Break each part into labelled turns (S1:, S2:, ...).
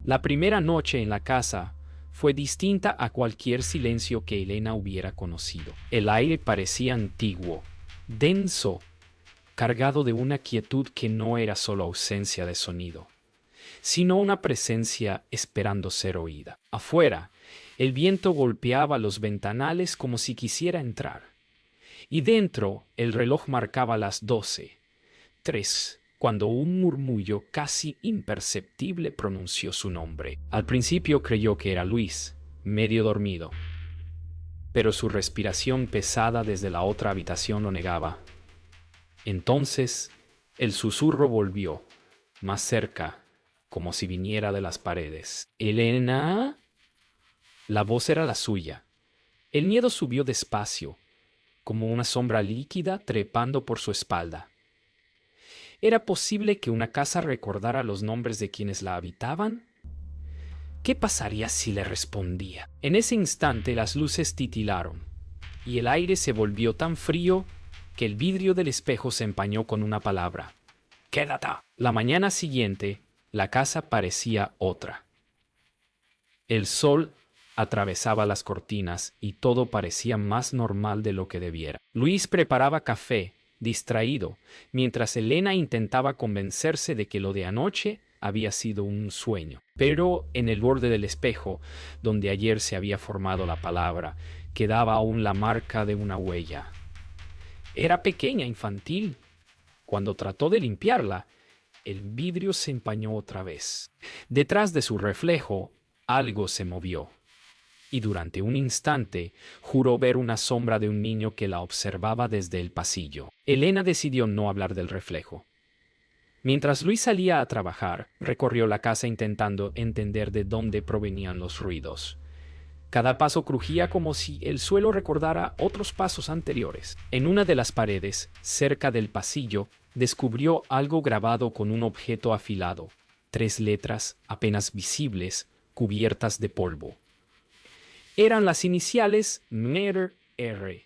S1: La primera noche en la casa fue distinta a cualquier silencio que Elena hubiera conocido. El aire parecía antiguo, denso, cargado de una quietud que no era solo ausencia de sonido, sino una presencia esperando ser oída. Afuera, el viento golpeaba los ventanales como si quisiera entrar, y dentro el reloj marcaba las 12:03, cuando un murmullo casi imperceptible pronunció su nombre. Al principio creyó que era Luis, medio dormido, pero su respiración pesada desde la otra habitación lo negaba. Entonces, el susurro volvió, más cerca, como si viniera de las paredes. «¿Elena?» La voz era la suya. El miedo subió despacio, como una sombra líquida trepando por su espalda. ¿Era posible que una casa recordara los nombres de quienes la habitaban? ¿Qué pasaría si le respondía? En ese instante las luces titilaron, y el aire se volvió tan frío que el vidrio del espejo se empañó con una palabra: «Quédate». La mañana siguiente, la casa parecía otra. El sol atravesaba las cortinas y todo parecía más normal de lo que debiera. Luis preparaba café, distraído, mientras Elena intentaba convencerse de que lo de anoche había sido un sueño. Pero en el borde del espejo, donde ayer se había formado la palabra, quedaba aún la marca de una huella. Era pequeña, infantil. Cuando trató de limpiarla, el vidrio se empañó otra vez. Detrás de su reflejo, algo se movió, y durante un instante juró ver una sombra de un niño que la observaba desde el pasillo. Elena decidió no hablar del reflejo. Mientras Luis salía a trabajar, recorrió la casa intentando entender de dónde provenían los ruidos. Cada paso crujía como si el suelo recordara otros pasos anteriores. En una de las paredes, cerca del pasillo, descubrió algo grabado con un objeto afilado. 3 letras apenas visibles, cubiertas de polvo. Eran las iniciales R,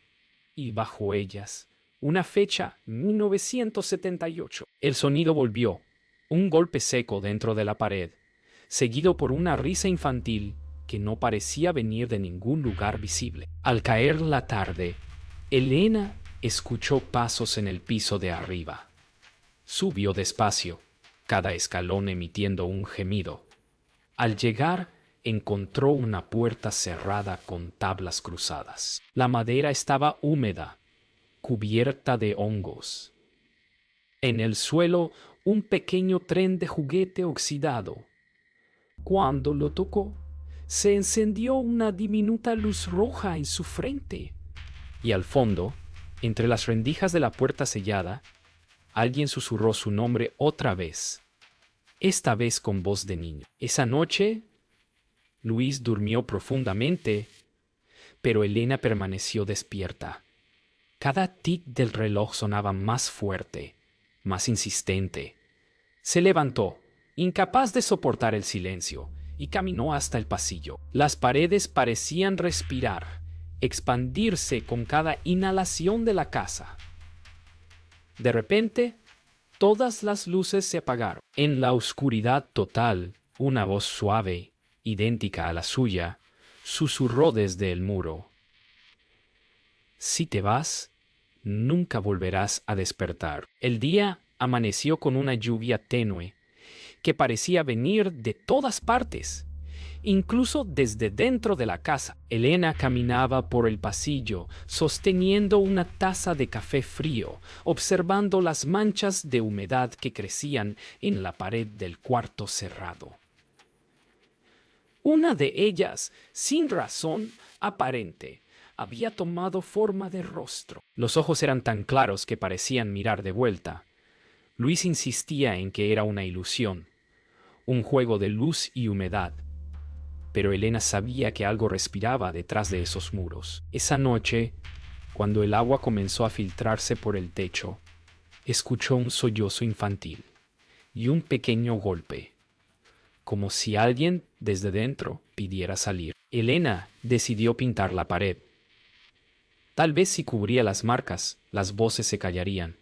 S1: y bajo ellas una fecha: 1978. El sonido volvió, un golpe seco dentro de la pared, seguido por una risa infantil que no parecía venir de ningún lugar visible. Al caer la tarde, Elena escuchó pasos en el piso de arriba. Subió despacio, cada escalón emitiendo un gemido. Al llegar, encontró una puerta cerrada con tablas cruzadas. La madera estaba húmeda, cubierta de hongos. En el suelo, un pequeño tren de juguete oxidado. Cuando lo tocó, se encendió una diminuta luz roja en su frente. Y al fondo, entre las rendijas de la puerta sellada, alguien susurró su nombre otra vez, esta vez con voz de niño. Esa noche, Luis durmió profundamente, pero Elena permaneció despierta. Cada tic del reloj sonaba más fuerte, más insistente. Se levantó, incapaz de soportar el silencio, y caminó hasta el pasillo. Las paredes parecían respirar, expandirse con cada inhalación de la casa. De repente, todas las luces se apagaron. En la oscuridad total, una voz suave, idéntica a la suya, susurró desde el muro: «Si te vas, nunca volverás a despertar». El día amaneció con una lluvia tenue que parecía venir de todas partes, incluso desde dentro de la casa. Elena caminaba por el pasillo, sosteniendo una taza de café frío, observando las manchas de humedad que crecían en la pared del cuarto cerrado. Una de ellas, sin razón aparente, había tomado forma de rostro. Los ojos eran tan claros que parecían mirar de vuelta. Luis insistía en que era una ilusión, un juego de luz y humedad, pero Elena sabía que algo respiraba detrás de esos muros. Esa noche, cuando el agua comenzó a filtrarse por el techo, escuchó un sollozo infantil y un pequeño golpe, como si alguien desde dentro pidiera salir. Elena decidió pintar la pared. Tal vez si cubría las marcas, las voces se callarían,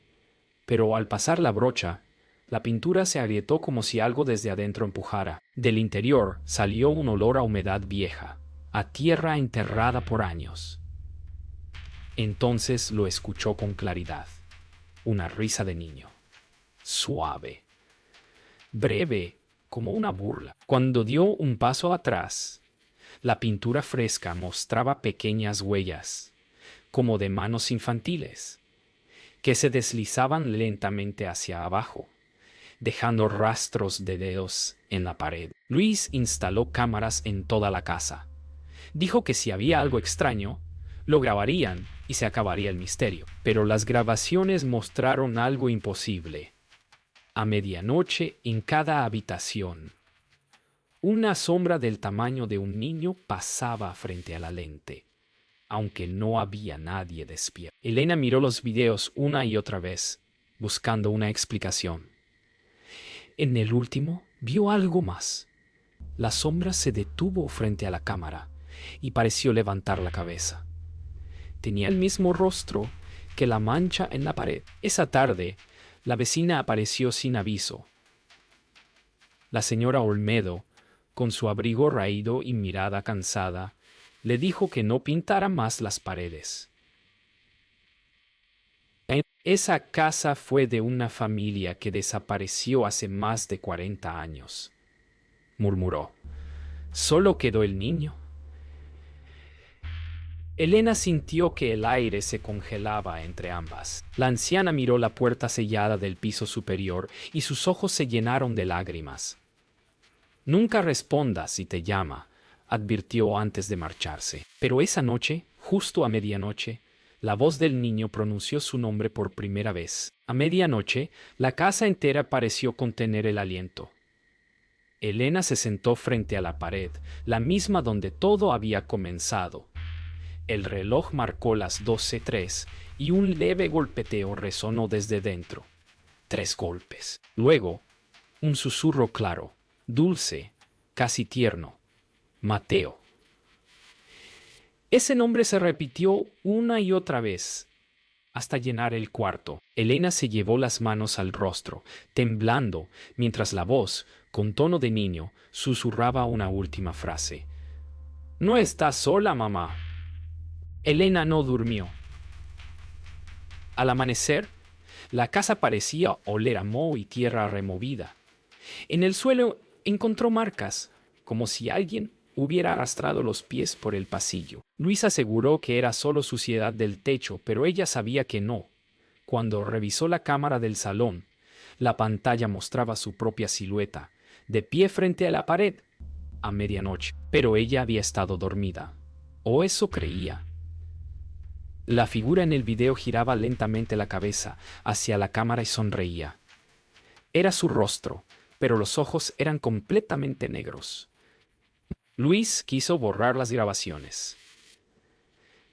S1: pero al pasar la brocha, La pintura se agrietó como si algo desde adentro empujara. Del interior salió un olor a humedad vieja, a tierra enterrada por años. Entonces lo escuchó con claridad. Una risa de niño. Suave. Breve, como una burla. Cuando dio un paso atrás, la pintura fresca mostraba pequeñas huellas, como de manos infantiles, que se deslizaban lentamente hacia abajo, dejando rastros de dedos en la pared. Luis instaló cámaras en toda la casa. Dijo que si había algo extraño, lo grabarían y se acabaría el misterio. Pero las grabaciones mostraron algo imposible. A medianoche, en cada habitación, una sombra del tamaño de un niño pasaba frente a la lente, aunque no había nadie despierto. Elena miró los videos una y otra vez, buscando una explicación. En el último, vio algo más. La sombra se detuvo frente a la cámara y pareció levantar la cabeza. Tenía el mismo rostro que la mancha en la pared. Esa tarde, la vecina apareció sin aviso. La señora Olmedo, con su abrigo raído y mirada cansada, le dijo que no pintara más las paredes. Esa casa fue de una familia que desapareció hace más de 40 años, murmuró. Solo quedó el niño. Elena sintió que el aire se congelaba entre ambas. La anciana miró la puerta sellada del piso superior y sus ojos se llenaron de lágrimas. Nunca respondas si te llama, advirtió antes de marcharse. Pero esa noche, justo a medianoche, la voz del niño pronunció su nombre por primera vez. A medianoche, la casa entera pareció contener el aliento. Elena se sentó frente a la pared, la misma donde todo había comenzado. El reloj marcó las 12:03 y un leve golpeteo resonó desde dentro. 3 golpes. Luego, un susurro claro, dulce, casi tierno. Mateo. Ese nombre se repitió una y otra vez, hasta llenar el cuarto. Elena se llevó las manos al rostro, temblando, mientras la voz, con tono de niño, susurraba una última frase. «No estás sola, mamá». Elena no durmió. Al amanecer, la casa parecía oler a moho y tierra removida. En el suelo encontró marcas, como si alguien hubiera arrastrado los pies por el pasillo. Luis aseguró que era solo suciedad del techo, pero ella sabía que no. Cuando revisó la cámara del salón, la pantalla mostraba su propia silueta, de pie frente a la pared, a medianoche. Pero ella había estado dormida. O eso creía. La figura en el video giraba lentamente la cabeza hacia la cámara y sonreía. Era su rostro, pero los ojos eran completamente negros. Luis quiso borrar las grabaciones.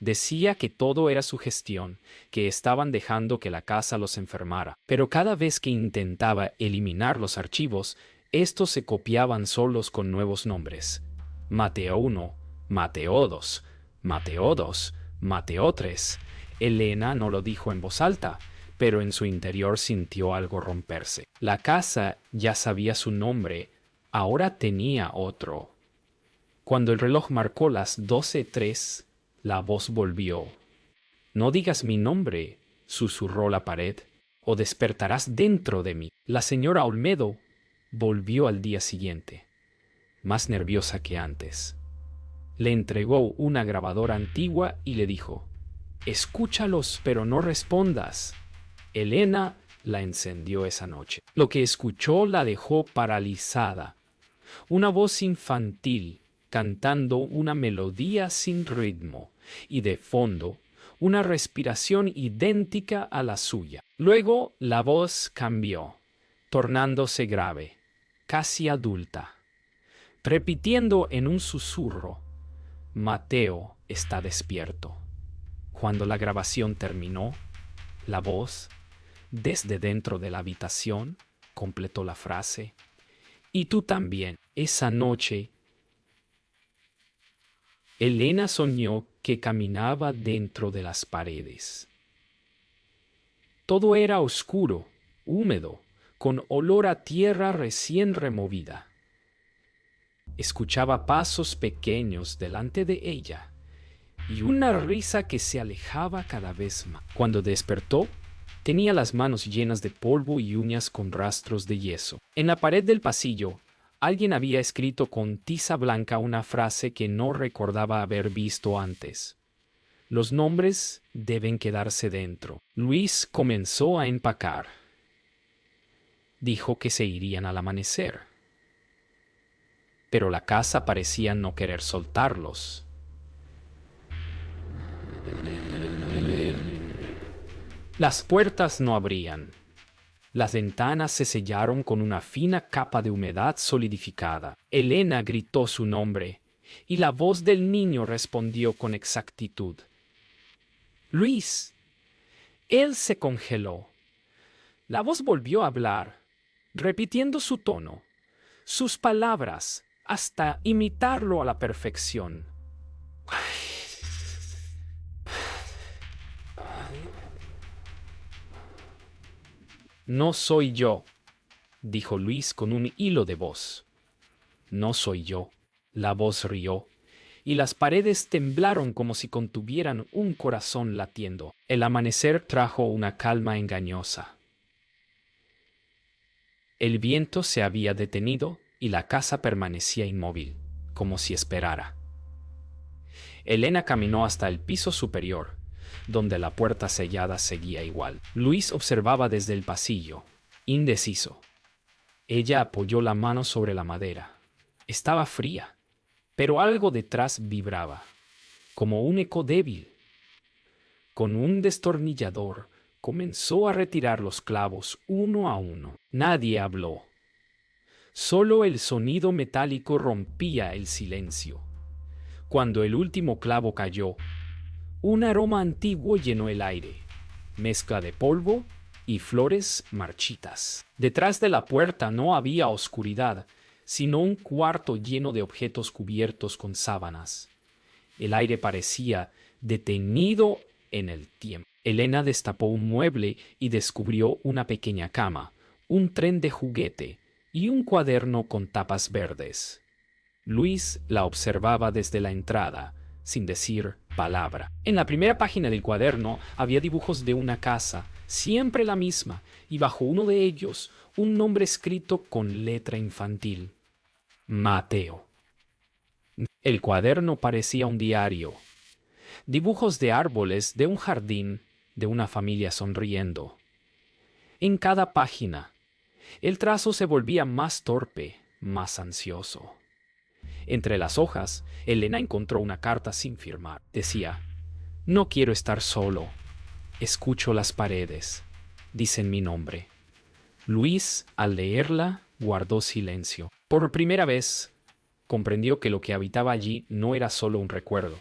S1: Decía que todo era sugestión, que estaban dejando que la casa los enfermara. Pero cada vez que intentaba eliminar los archivos, estos se copiaban solos con nuevos nombres. Mateo 1, Mateo 2, Mateo 2, Mateo 3. Elena no lo dijo en voz alta, pero en su interior sintió algo romperse. La casa ya sabía su nombre, ahora tenía otro. Cuando el reloj marcó las 12:03, la voz volvió. «No digas mi nombre», susurró la pared, «o despertarás dentro de mí». La señora Olmedo volvió al día siguiente, más nerviosa que antes. Le entregó una grabadora antigua y le dijo, «Escúchalos, pero no respondas». Elena la encendió esa noche. Lo que escuchó la dejó paralizada. Una voz infantil cantando una melodía sin ritmo y de fondo una respiración idéntica a la suya. Luego la voz cambió, tornándose grave, casi adulta, repitiendo en un susurro, «Mateo está despierto». Cuando la grabación terminó, la voz, desde dentro de la habitación, completó la frase, «Y tú también». Esa noche, Elena soñó que caminaba dentro de las paredes. Todo era oscuro, húmedo, con olor a tierra recién removida. Escuchaba pasos pequeños delante de ella y una risa que se alejaba cada vez más. Cuando despertó, tenía las manos llenas de polvo y uñas con rastros de yeso. En la pared del pasillo, alguien había escrito con tiza blanca una frase que no recordaba haber visto antes. Los nombres deben quedarse dentro. Luis comenzó a empacar. Dijo que se irían al amanecer. Pero la casa parecía no querer soltarlos. Las puertas no abrían. Las ventanas se sellaron con una fina capa de humedad solidificada. Elena gritó su nombre, y la voz del niño respondió con exactitud. Luis. Él se congeló. La voz volvió a hablar, repitiendo su tono, sus palabras, hasta imitarlo a la perfección. No soy yo, dijo Luis con un hilo de voz. No soy yo. La voz rió, y las paredes temblaron como si contuvieran un corazón latiendo. El amanecer trajo una calma engañosa. El viento se había detenido y la casa permanecía inmóvil, como si esperara. Elena caminó hasta el piso superior, donde la puerta sellada seguía igual. Luis observaba desde el pasillo, indeciso. Ella apoyó la mano sobre la madera. Estaba fría, pero algo detrás vibraba, como un eco débil. Con un destornillador, comenzó a retirar los clavos uno a uno. Nadie habló. Solo el sonido metálico rompía el silencio. Cuando el último clavo cayó, un aroma antiguo llenó el aire, mezcla de polvo y flores marchitas. Detrás de la puerta no había oscuridad, sino un cuarto lleno de objetos cubiertos con sábanas. El aire parecía detenido en el tiempo. Elena destapó un mueble y descubrió una pequeña cama, un tren de juguete y un cuaderno con tapas verdes. Luis la observaba desde la entrada, sin decir palabra. En la primera página del cuaderno había dibujos de una casa, siempre la misma, y bajo uno de ellos un nombre escrito con letra infantil. Mateo. El cuaderno parecía un diario. Dibujos de árboles, de un jardín, de una familia sonriendo. En cada página, el trazo se volvía más torpe, más ansioso. Entre las hojas, Elena encontró una carta sin firmar. Decía, no quiero estar solo. Escucho las paredes. Dicen mi nombre. Luis, al leerla, guardó silencio. Por primera vez, comprendió que lo que habitaba allí no era solo un recuerdo,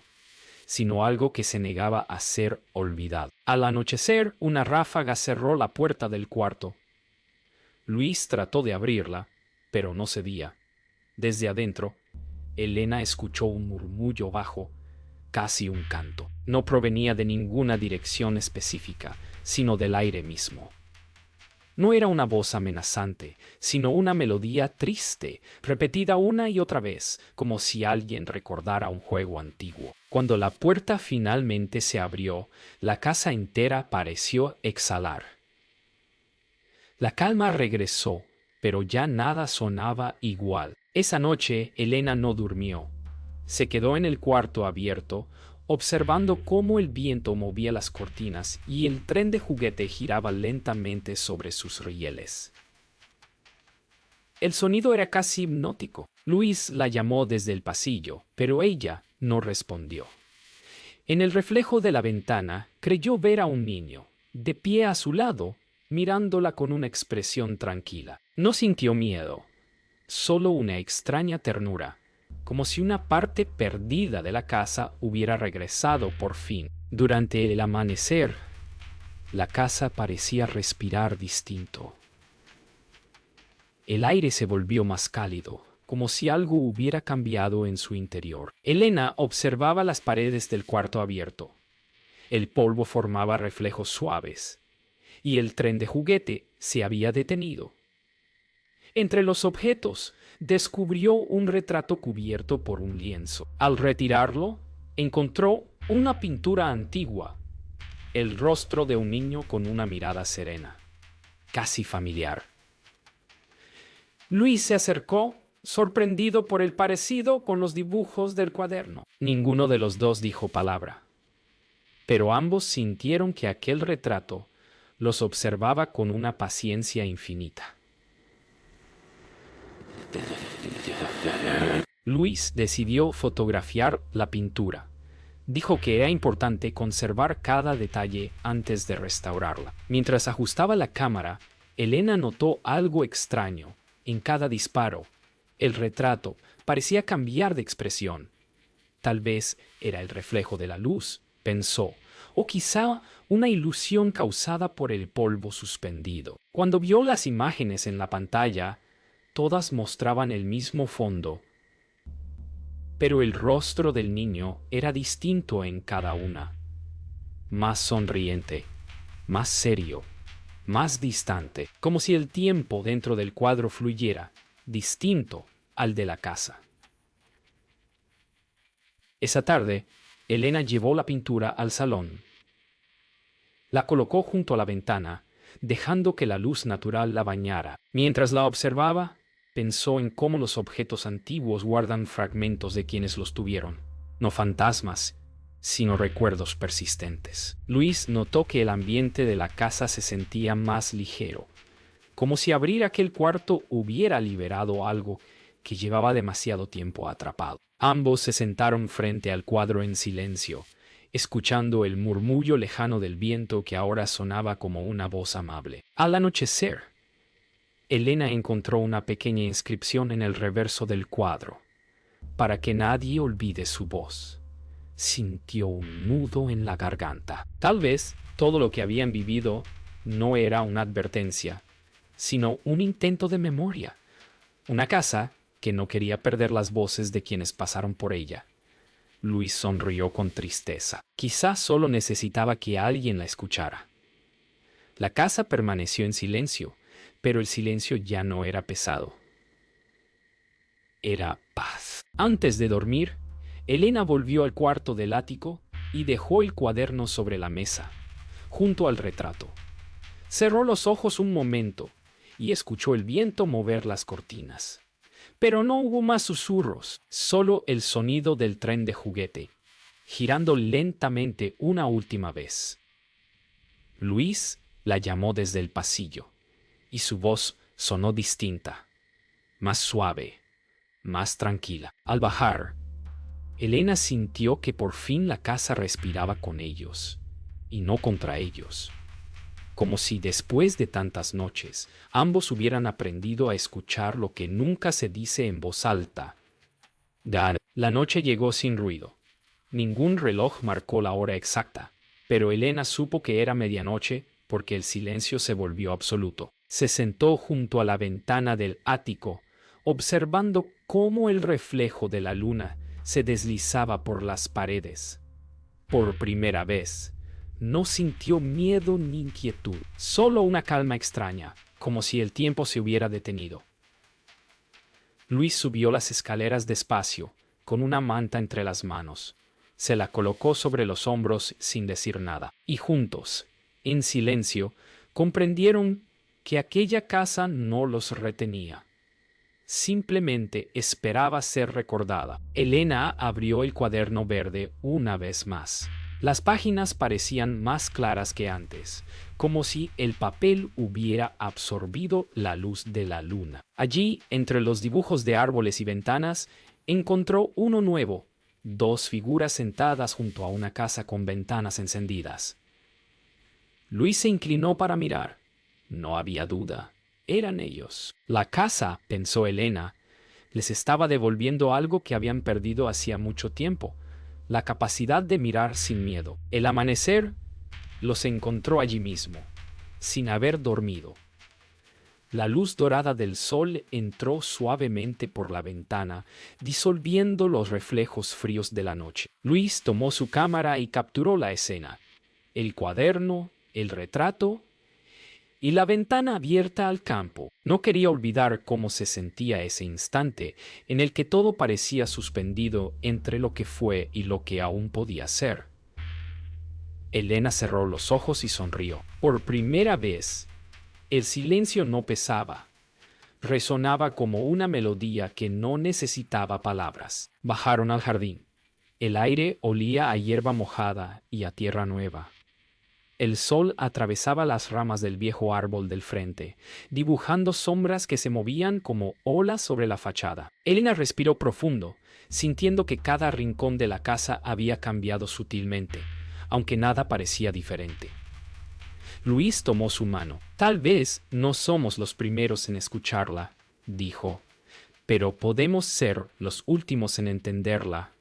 S1: sino algo que se negaba a ser olvidado. Al anochecer, una ráfaga cerró la puerta del cuarto. Luis trató de abrirla, pero no cedía. Desde adentro, Elena escuchó un murmullo bajo, casi un canto. No provenía de ninguna dirección específica, sino del aire mismo. No era una voz amenazante, sino una melodía triste, repetida una y otra vez, como si alguien recordara un juego antiguo. Cuando la puerta finalmente se abrió, la casa entera pareció exhalar. La calma regresó, pero ya nada sonaba igual. Esa noche Elena no durmió. Se quedó en el cuarto abierto, observando cómo el viento movía las cortinas y el tren de juguete giraba lentamente sobre sus rieles. El sonido era casi hipnótico. Luis la llamó desde el pasillo, pero ella no respondió. En el reflejo de la ventana creyó ver a un niño, de pie a su lado, mirándola con una expresión tranquila. No sintió miedo, solo una extraña ternura, como si una parte perdida de la casa hubiera regresado por fin. Durante el amanecer, la casa parecía respirar distinto. El aire se volvió más cálido, como si algo hubiera cambiado en su interior. Elena observaba las paredes del cuarto abierto. El polvo formaba reflejos suaves, y el tren de juguete se había detenido. Entre los objetos, descubrió un retrato cubierto por un lienzo. Al retirarlo, encontró una pintura antigua, el rostro de un niño con una mirada serena, casi familiar. Luis se acercó, sorprendido por el parecido con los dibujos del cuaderno. Ninguno de los dos dijo palabra, pero ambos sintieron que aquel retrato los observaba con una paciencia infinita. Luis decidió fotografiar la pintura. Dijo que era importante conservar cada detalle antes de restaurarla. Mientras ajustaba la cámara, Elena notó algo extraño. En cada disparo, el retrato parecía cambiar de expresión. Tal vez era el reflejo de la luz, pensó, o quizá una ilusión causada por el polvo suspendido. Cuando vio las imágenes en la pantalla, todas mostraban el mismo fondo, pero el rostro del niño era distinto en cada una. Más sonriente, más serio, más distante, como si el tiempo dentro del cuadro fluyera, distinto al de la casa. Esa tarde, Elena llevó la pintura al salón. La colocó junto a la ventana, dejando que la luz natural la bañara. Mientras la observaba, pensó en cómo los objetos antiguos guardan fragmentos de quienes los tuvieron, no fantasmas, sino recuerdos persistentes. Luis notó que el ambiente de la casa se sentía más ligero, como si abrir aquel cuarto hubiera liberado algo que llevaba demasiado tiempo atrapado. Ambos se sentaron frente al cuadro en silencio, escuchando el murmullo lejano del viento que ahora sonaba como una voz amable. Al anochecer, Elena encontró una pequeña inscripción en el reverso del cuadro, para que nadie olvide su voz. Sintió un nudo en la garganta. Tal vez todo lo que habían vivido no era una advertencia, sino un intento de memoria. Una casa que no quería perder las voces de quienes pasaron por ella. Luis sonrió con tristeza. Quizás solo necesitaba que alguien la escuchara. La casa permaneció en silencio, pero el silencio ya no era pesado. Era paz. Antes de dormir, Elena volvió al cuarto del ático y dejó el cuaderno sobre la mesa, junto al retrato. Cerró los ojos un momento y escuchó el viento mover las cortinas. Pero no hubo más susurros, solo el sonido del tren de juguete, girando lentamente una última vez. Luis la llamó desde el pasillo, y su voz sonó distinta, más suave, más tranquila. Al bajar, Elena sintió que por fin la casa respiraba con ellos, y no contra ellos. Como si después de tantas noches, ambos hubieran aprendido a escuchar lo que nunca se dice en voz alta. La noche llegó sin ruido. Ningún reloj marcó la hora exacta, pero Elena supo que era medianoche porque el silencio se volvió absoluto. Se sentó junto a la ventana del ático, observando cómo el reflejo de la luna se deslizaba por las paredes. Por primera vez, no sintió miedo ni inquietud, solo una calma extraña, como si el tiempo se hubiera detenido. Luis subió las escaleras despacio, con una manta entre las manos. Se la colocó sobre los hombros sin decir nada, y juntos, en silencio, comprendieron que aquella casa no los retenía. Simplemente esperaba ser recordada. Elena abrió el cuaderno verde una vez más. Las páginas parecían más claras que antes, como si el papel hubiera absorbido la luz de la luna. Allí, entre los dibujos de árboles y ventanas, encontró uno nuevo, dos figuras sentadas junto a una casa con ventanas encendidas. Luis se inclinó para mirar. No había duda. Eran ellos. La casa, pensó Elena, les estaba devolviendo algo que habían perdido hacía mucho tiempo. La capacidad de mirar sin miedo. El amanecer los encontró allí mismo, sin haber dormido. La luz dorada del sol entró suavemente por la ventana, disolviendo los reflejos fríos de la noche. Luis tomó su cámara y capturó la escena. El cuaderno, el retrato y la ventana abierta al campo. No quería olvidar cómo se sentía ese instante en el que todo parecía suspendido entre lo que fue y lo que aún podía ser. Elena cerró los ojos y sonrió. Por primera vez, el silencio no pesaba. Resonaba como una melodía que no necesitaba palabras. Bajaron al jardín. El aire olía a hierba mojada y a tierra nueva. El sol atravesaba las ramas del viejo árbol del frente, dibujando sombras que se movían como olas sobre la fachada. Elena respiró profundo, sintiendo que cada rincón de la casa había cambiado sutilmente, aunque nada parecía diferente. Luis tomó su mano. Tal vez no somos los primeros en escucharla, dijo, pero podemos ser los últimos en entenderla.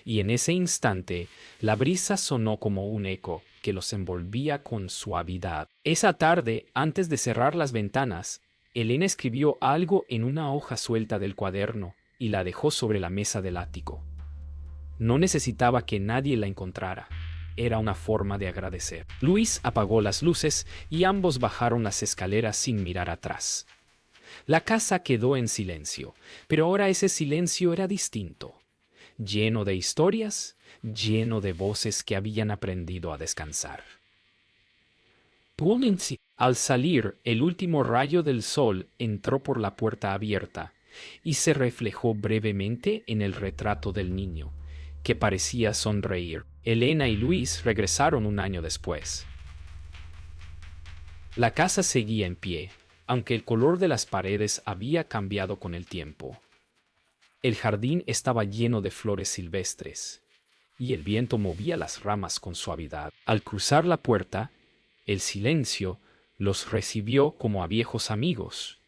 S1: Y en ese instante, la brisa sonó como un eco que los envolvía con suavidad. Esa tarde, antes de cerrar las ventanas, Elena escribió algo en una hoja suelta del cuaderno y la dejó sobre la mesa del ático. No necesitaba que nadie la encontrara. Era una forma de agradecer. Luis apagó las luces y ambos bajaron las escaleras sin mirar atrás. La casa quedó en silencio, pero ahora ese silencio era distinto. Lleno de historias, lleno de voces que habían aprendido a descansar. Al salir, el último rayo del sol entró por la puerta abierta y se reflejó brevemente en el retrato del niño, que parecía sonreír. Elena y Luis regresaron un año después. La casa seguía en pie, aunque el color de las paredes había cambiado con el tiempo. El jardín estaba lleno de flores silvestres, y el viento movía las ramas con suavidad. Al cruzar la puerta, el silencio los recibió como a viejos amigos.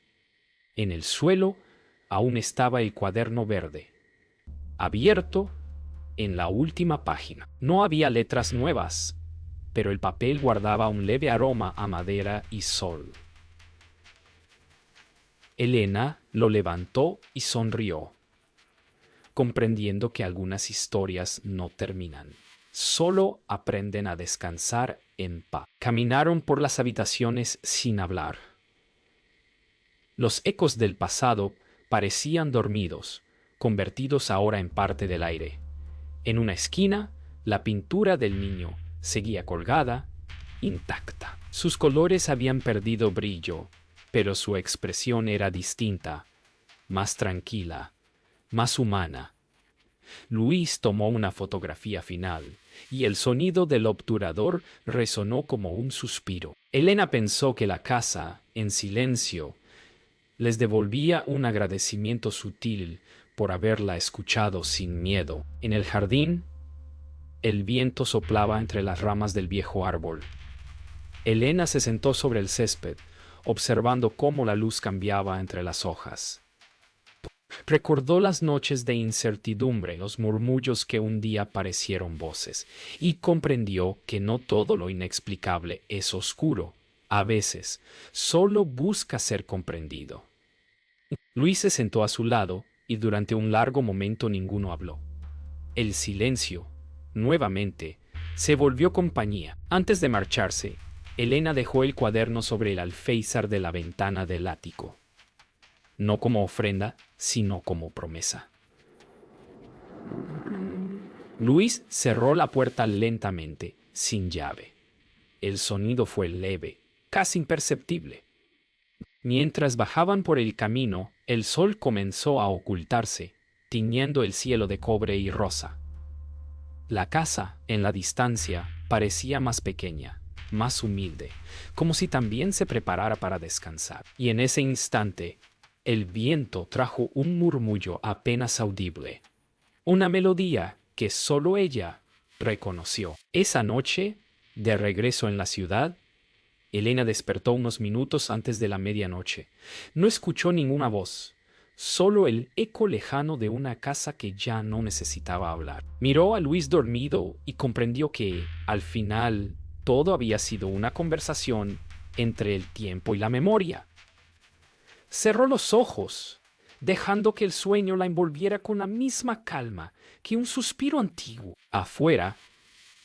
S1: En el suelo aún estaba el cuaderno verde, abierto en la última página. No había letras nuevas, pero el papel guardaba un leve aroma a madera y sol. Elena lo levantó y sonrió, comprendiendo que algunas historias no terminan, solo aprenden a descansar en paz. Caminaron por las habitaciones sin hablar. Los ecos del pasado parecían dormidos, convertidos ahora en parte del aire. En una esquina, la pintura del niño seguía colgada, intacta. Sus colores habían perdido brillo, pero su expresión era distinta, más tranquila, más humana. Luis tomó una fotografía final, y el sonido del obturador resonó como un suspiro. Elena pensó que la casa, en silencio, les devolvía un agradecimiento sutil por haberla escuchado sin miedo. En el jardín, el viento soplaba entre las ramas del viejo árbol. Elena se sentó sobre el césped, observando cómo la luz cambiaba entre las hojas. Recordó las noches de incertidumbre, los murmullos que un día parecieron voces, y comprendió que no todo lo inexplicable es oscuro. A veces, solo busca ser comprendido. Luis se sentó a su lado, y durante un largo momento ninguno habló. El silencio, nuevamente, se volvió compañía. Antes de marcharse, Elena dejó el cuaderno sobre el alféizar de la ventana del ático. No como ofrenda, sino como promesa. Luis cerró la puerta lentamente, sin llave. El sonido fue leve, casi imperceptible. Mientras bajaban por el camino, el sol comenzó a ocultarse, tiñendo el cielo de cobre y rosa. La casa, en la distancia, parecía más pequeña, más humilde, como si también se preparara para descansar. Y en ese instante, el viento trajo un murmullo apenas audible, una melodía que solo ella reconoció. Esa noche, de regreso en la ciudad, Elena despertó unos minutos antes de la medianoche. No escuchó ninguna voz, solo el eco lejano de una casa que ya no necesitaba hablar. Miró a Luis dormido y comprendió que, al final, todo había sido una conversación entre el tiempo y la memoria. Cerró los ojos, dejando que el sueño la envolviera con la misma calma que un suspiro antiguo. Afuera,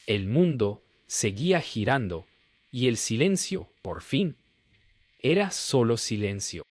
S1: el mundo seguía girando y el silencio, por fin, Era solo silencio.